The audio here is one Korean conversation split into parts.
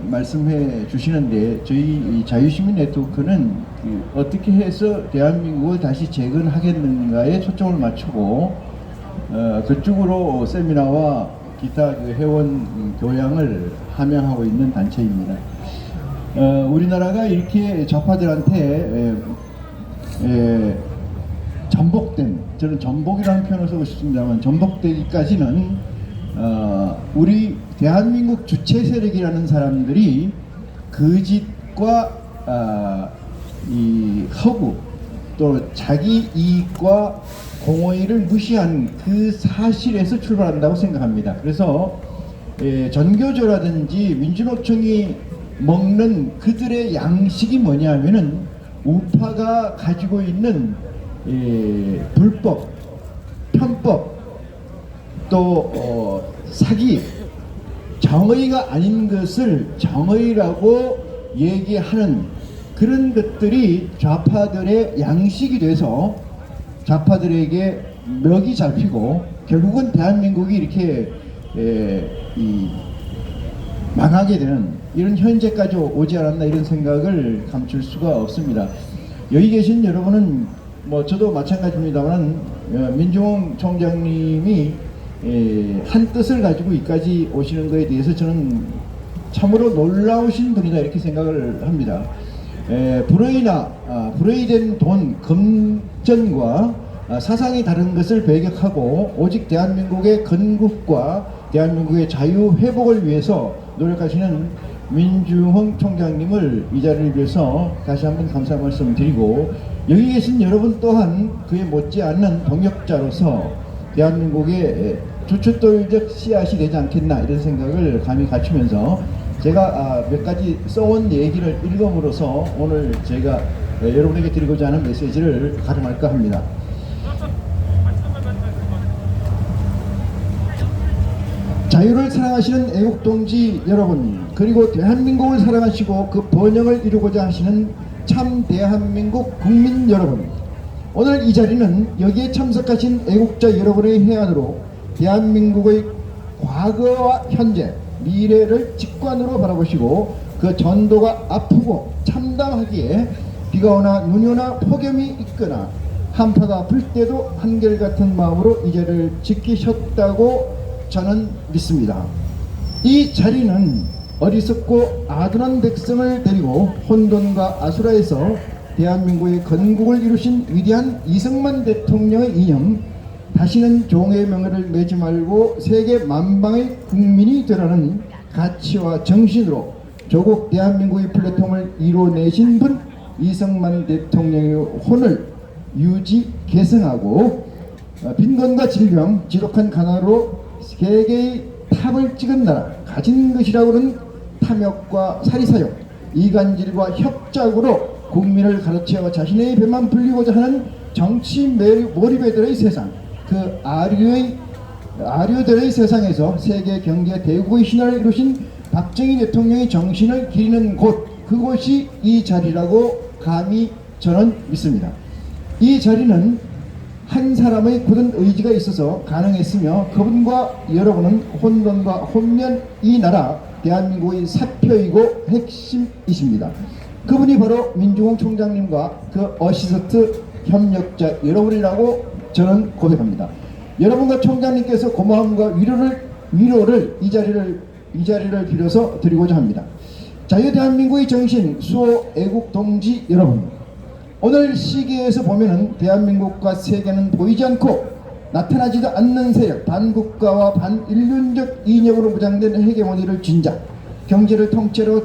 말씀해 주시는데 저희 이 자유시민 네트워크는 어떻게 해서 대한민국을 다시 재건하겠는가에 초점을 맞추고 그쪽으로 세미나와 기타 그 회원 교양을 함양하고 있는 단체입니다. 우리나라가 이렇게 좌파들한테 전복된, 저는 전복이라는 표현을 쓰고 싶습니다만 전복되기까지는 우리 대한민국 주체 세력이라는 사람들이 거짓과 이 허구 또 자기 이익과 공의를 무시한 그 사실에서 출발한다고 생각합니다. 그래서 전교조라든지 민주노총이 먹는 그들의 양식이 뭐냐면은 우파가 가지고 있는 불법, 편법, 또 사기, 정의가 아닌 것을 정의라고 얘기하는 그런 것들이 좌파들의 양식이 돼서 좌파들에게 멱이 잡히고 결국은 대한민국이 이렇게 망하게 되는 이런 현재까지 오지 않았나 이런 생각을 감출 수가 없습니다. 여기 계신 여러분은 뭐 저도 마찬가지입니다만 민주홍 총장님이 한 뜻을 가지고 여기까지 오시는 것에 대해서 저는 참으로 놀라우신 분이다 이렇게 생각을 합니다. 불의된 돈, 금전과 사상이 다른 것을 배격하고 오직 대한민국의 건국과 대한민국의 자유 회복을 위해서 노력하시는 민주홍 총장님을 이 자리를 빌어서 다시 한번 감사 말씀 드리고, 여기 계신 여러분 또한 그에 못지않는 동역자로서 대한민국의 주춧돌적 씨앗이 되지 않겠나 이런 생각을 감히 갖추면서 제가 몇 가지 써온 얘기를 읽음으로써 오늘 제가 여러분에게 드리고자 하는 메시지를 가름할까 합니다. 자유를 사랑하시는 애국동지 여러분, 그리고 대한민국을 사랑하시고 그 번영을 이루고자 하시는 참 대한민국 국민 여러분, 오늘 이 자리는 여기에 참석하신 애국자 여러분의 해안으로 대한민국의 과거와 현재, 미래를 직관으로 바라보시고 그 전도가 아프고 참담하기에 비가 오나 눈이 오나 폭염이 있거나 한파가 불 때도 한결같은 마음으로 이 자리를 지키셨다고 저는 믿습니다. 이 자리는 어리석고 아둔한 백성을 데리고 혼돈과 아수라에서 대한민국의 건국을 이루신 위대한 이승만 대통령의 이념, 다시는 종의 명예를 매지 말고 세계 만방의 국민이 되라는 가치와 정신으로 조국 대한민국의 플랫폼을 이뤄내신 분 이승만 대통령의 혼을 유지 계승하고 빈곤과 질병, 지독한 가난으로 세계의 탑을 찍은 나라, 가진 것이라고는 탐욕과 사리사욕, 이간질과 협작으로 국민을 가로채어 자신의 배만 불리고자 하는 정치 몰입애들의 세상, 그 아류들의 세상에서 세계 경제 대국의 신화를 이루신 박정희 대통령의 정신을 기리는 곳, 그곳이 이 자리라고 감히 저는 믿습니다. 이 자리는 한 사람의 굳은 의지가 있어서 가능했으며 그분과 여러분은 혼돈과 혼면 이 나라 대한민국의 사표이고 핵심이십니다. 그분이 바로 민주홍 총장님과 그 어시스트 협력자 여러분이라고 저는 고백합니다. 여러분과 총장님께서 고마움과 위로를 이 자리를 빌어서 드리고자 합니다. 자유대한민국의 정신, 수호 애국 동지 여러분, 오늘 시기에서 보면은 대한민국과 세계는 보이지 않고 나타나지도 않는 세력, 반국가와 반인륜적 이념으로 무장된 헤게모니를 진작, 경제를 통째로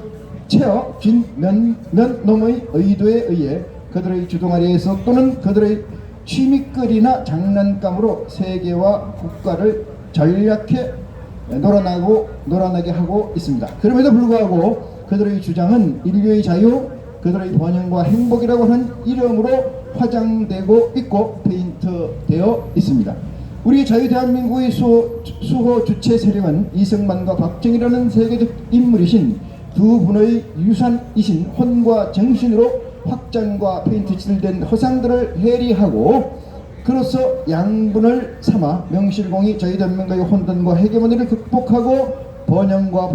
채워 쥔 몇놈의 의도에 의해 그들의 주동 아래에서 또는 그들의 취미거리나 장난감으로 세계와 국가를 전략해 놀아나게 하고 있습니다. 그럼에도 불구하고 그들의 주장은 인류의 자유, 그들의 번영과 행복이라고 하는 이름으로 화장되고 있고 페인트되어 있습니다. 우리 자유대한민국의 수호 주체 세력은 이승만과 박정희라는 세계적 인물이신 두 분의 유산이신 혼과 정신으로 확장과 페인트 칠된 허상들을 해리하고 그로써 양분을 삼아 명실공히 자유대한민국의 혼돈과 헤게모니를 극복하고 번영과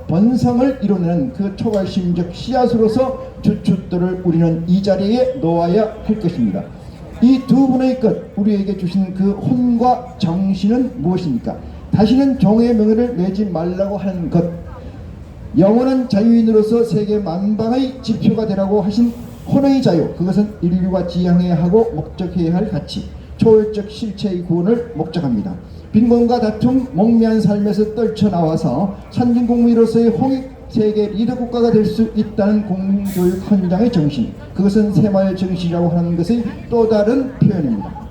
번성을 이루는 그 초갈심적 씨앗으로서 주춧돌을 우리는 이 자리에 놓아야 할 것입니다. 이 두 분의 것, 우리에게 주신 그 혼과 정신은 무엇입니까? 다시는 종의 명예를 내지 말라고 하는 것, 영원한 자유인으로서 세계 만방의 지표가 되라고 하신 혼의 자유, 그것은 인류가 지향해야 하고 목적해야 할 가치, 초월적 실체의 구원을 목적합니다. 빈곤과 다툼, 목매한 삶에서 떨쳐나와서 선진국민으로서의 홍익 세계 리더 국가가 될 수 있다는 공교육 헌장의 정신, 그것은 새마을 정신이라고 하는 것의 또 다른 표현입니다.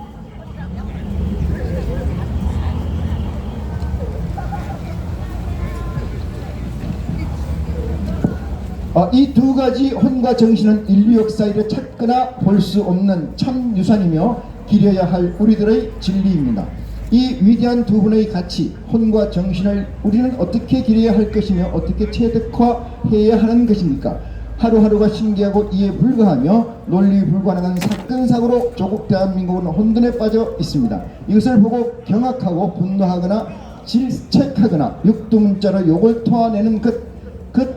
이 두 가지 혼과 정신은 인류 역사에 찾거나 볼 수 없는 참 유산이며 기려야 할 우리들의 진리입니다. 이 위대한 두 분의 가치, 혼과 정신을 우리는 어떻게 기려야 할 것이며 어떻게 체득화해야 하는 것입니까? 하루하루가 신기하고 이해 불가하며 논리 불가능한 사건사고로 조국 대한민국은 혼돈에 빠져 있습니다. 이것을 보고 경악하고 분노하거나 질책하거나 육두문자로 욕을 토해내는 것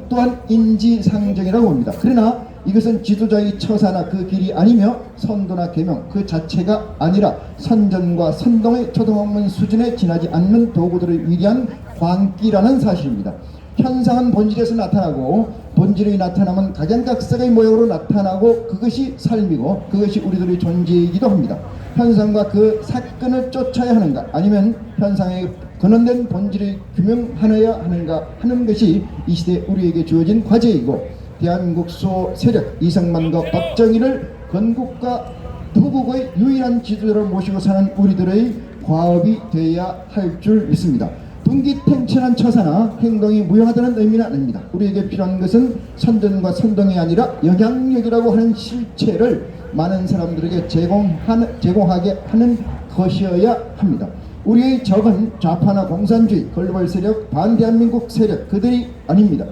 또한 인지상정이라고 봅니다. 그러나 이것은 지도자의 처사나 그 길이 아니며 선도나 계명 그 자체가 아니라 선전과 선동의 초등학문 수준에 지나지 않는 도구들의 위대한 광기라는 사실입니다. 현상은 본질에서 나타나고 본질이 나타나면 각양각색의 모양으로 나타나고 그것이 삶이고 그것이 우리들의 존재이기도 합니다. 현상과 그 사건을 쫓아야 하는가 아니면 현상의 근원된 본질을 규명하여야 하는가 하는 것이 이 시대 우리에게 주어진 과제이고 대한민국 소 세력 이승만과 박정희를 건국과 도국의 유일한 지도자로 모시고 사는 우리들의 과업이 되어야 할 줄 믿습니다. 분기탱천한 처사나 행동이 무용하다는 의미는 아닙니다. 우리에게 필요한 것은 선전과 선동이 아니라 영향력이라고 하는 실체를 많은 사람들에게 제공하게 하는 것이어야 합니다. 우리의 적은 좌파나 공산주의, 글로벌 세력, 반대한민국 세력 그들이 아닙니다.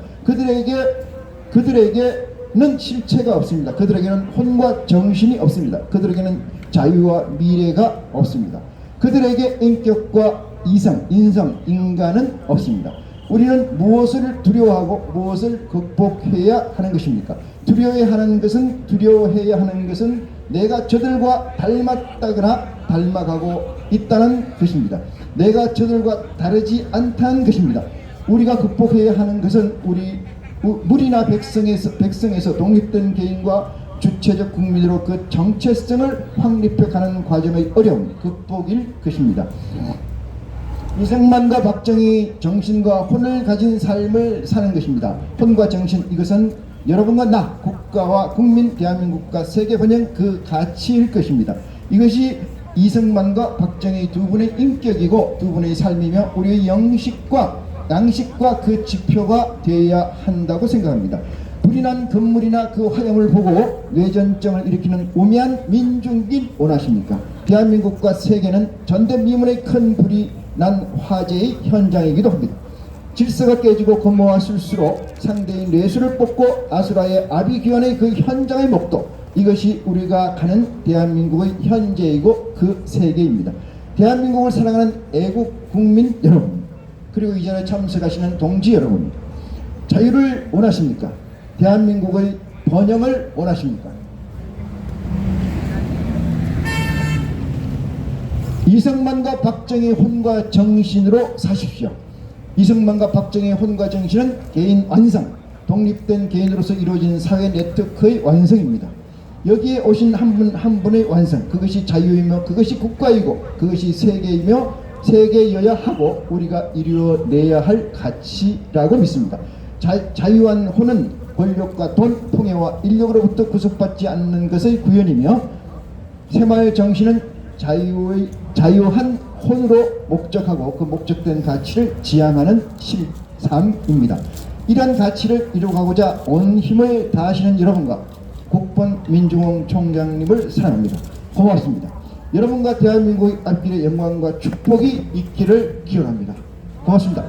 그들에게는 실체가 없습니다. 그들에게는 혼과 정신이 없습니다. 그들에게는 자유와 미래가 없습니다. 그들에게 인격과 이성, 인성, 인간은 없습니다. 우리는 무엇을 두려워하고 무엇을 극복해야 하는 것입니까? 두려워해야 하는 것은 내가 저들과 닮았다거나 닮아가고 있다는 것입니다. 내가 저들과 다르지 않다는 것입니다. 우리가 극복해야 하는 것은 무리나 백성에서 독립된 개인과 주체적 국민으로 그 정체성을 확립해가는 과정의 어려움, 극복일 것입니다. 이승만과 박정희 정신과 혼을 가진 삶을 사는 것입니다. 혼과 정신, 이것은 여러분과 나, 국가와 국민, 대한민국과 세계 번영 그 가치일 것입니다. 이것이 이승만과 박정희 두 분의 인격이고 두 분의 삶이며 우리의 양식과 그 지표가 되어야 한다고 생각합니다. 불이 난 건물이나 그 화염을 보고 뇌전증을 일으키는 우매한 민중길 원하십니까? 대한민국과 세계는 전대미문의 큰 불이 난 화재의 현장이기도 합니다. 질서가 깨지고 건모와 술수로 상대의 뇌수를 뽑고 아수라의 아비규환의 그 현장의 목도, 이것이 우리가 가는 대한민국의 현재이고 그 세계입니다. 대한민국을 사랑하는 애국 국민 여러분, 그리고 이 자리에 참석하시는 동지 여러분, 자유를 원하십니까? 대한민국의 번영을 원하십니까? 이승만과 박정희의 혼과 정신으로 사십시오. 이승만과 박정희의 혼과 정신은 개인 완성, 독립된 개인으로서 이루어진 사회 네트워크의 완성입니다. 여기에 오신 한 분 한 분의 완성, 그것이 자유이며 그것이 국가이고 그것이 세계이며 세계여야 하고 우리가 이루어내야 할 가치라고 믿습니다. 자유한 혼은 권력과 돈, 통해와 인력으로부터 구속받지 않는 것의 구현이며 새마을 정신은 자유한 혼으로 목적하고 그 목적된 가치를 지향하는 실삼입니다. 이러한 가치를 이루어가고자 온 힘을 다하시는 여러분과 국본 민중홍 총장님을 사랑합니다. 고맙습니다. 여러분과 대한민국의 앞길에 영광과 축복이 있기를 기원합니다. 고맙습니다.